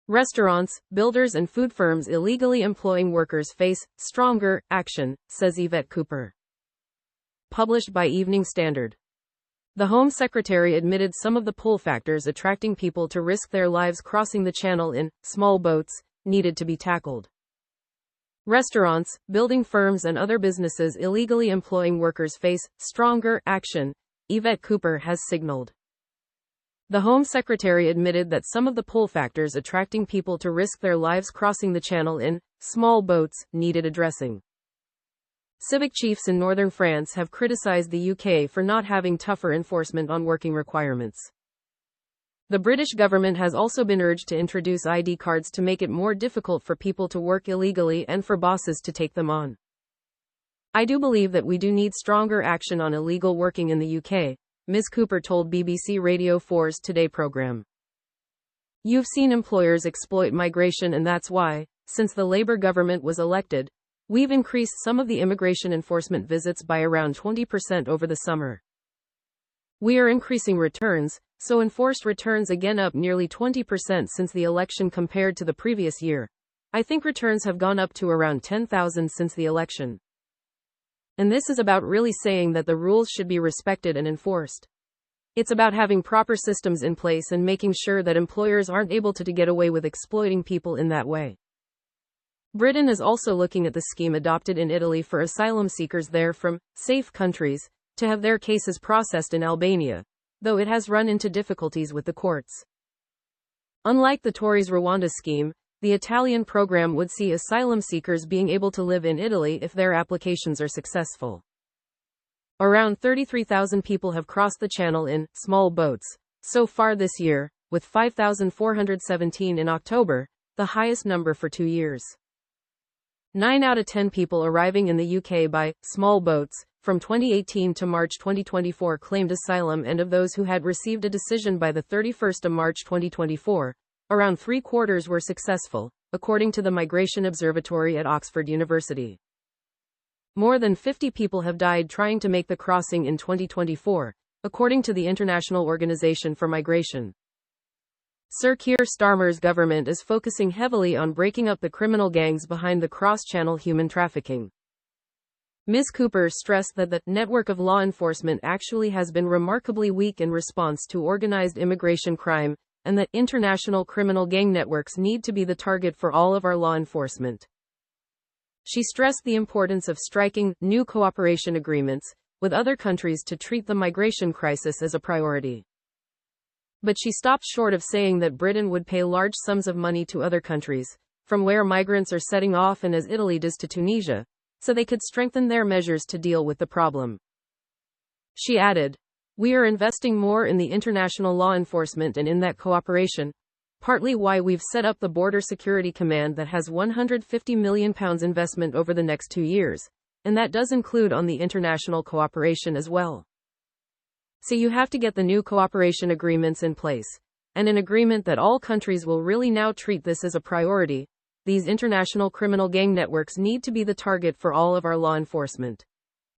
Restaurants, builders and food firms illegally employing workers face stronger action, says Yvette Cooper. Published by Evening Standard. The Home Secretary admitted some of the pull factors attracting people to risk their lives crossing the channel in small boats needed to be tackled. Restaurants, building firms and other businesses illegally employing workers face stronger action, Yvette Cooper has signaled. The Home Secretary admitted that some of the pull factors attracting people to risk their lives crossing the channel in small boats needed addressing. Civic chiefs in northern France have criticized the UK for not having tougher enforcement on working requirements. The British government has also been urged to introduce ID cards to make it more difficult for people to work illegally and for bosses to take them on. I do believe that we do need stronger action on illegal working in the UK, Ms. Cooper told BBC Radio 4's Today programme. You've seen employers exploit migration, and that's why, since the Labour government was elected, we've increased some of the immigration enforcement visits by around 20% over the summer. We are increasing returns, so enforced returns again up nearly 20% since the election compared to the previous year. I think returns have gone up to around 10,000 since the election. And this is about really saying that the rules should be respected and enforced. It's about having proper systems in place and making sure that employers aren't able to get away with exploiting people in that way. Britain is also looking at the scheme adopted in Italy for asylum seekers there from safe countries to have their cases processed in Albania, though it has run into difficulties with the courts. Unlike the Tories' Rwanda scheme, the Italian program would see asylum seekers being able to live in Italy if their applications are successful. Around 33,000 people have crossed the channel in small boats so far this year, with 5,417 in October, the highest number for 2 years. 9 out of 10 people arriving in the UK by small boats from 2018 to March 2024 claimed asylum, and of those who had received a decision by the 31st of March 2024, around 3/4 were successful, according to the Migration Observatory at Oxford University. More than 50 people have died trying to make the crossing in 2024, according to the International Organization for Migration. Sir Keir Starmer's government is focusing heavily on breaking up the criminal gangs behind the cross-channel human trafficking. Ms. Cooper stressed that the network of law enforcement actually has been remarkably weak in response to organized immigration crime, and that international criminal gang networks need to be the target for all of our law enforcement. She stressed the importance of striking new cooperation agreements with other countries to treat the migration crisis as a priority. But she stopped short of saying that Britain would pay large sums of money to other countries, from where migrants are setting off and as Italy does to Tunisia, so they could strengthen their measures to deal with the problem. She added, "We are investing more in the international law enforcement and in that cooperation, partly why we've set up the Border Security Command that has £150 million investment over the next 2 years, and that does include on the international cooperation as well. So you have to get the new cooperation agreements in place, and an agreement that all countries will really now treat this as a priority. These international criminal gang networks need to be the target for all of our law enforcement."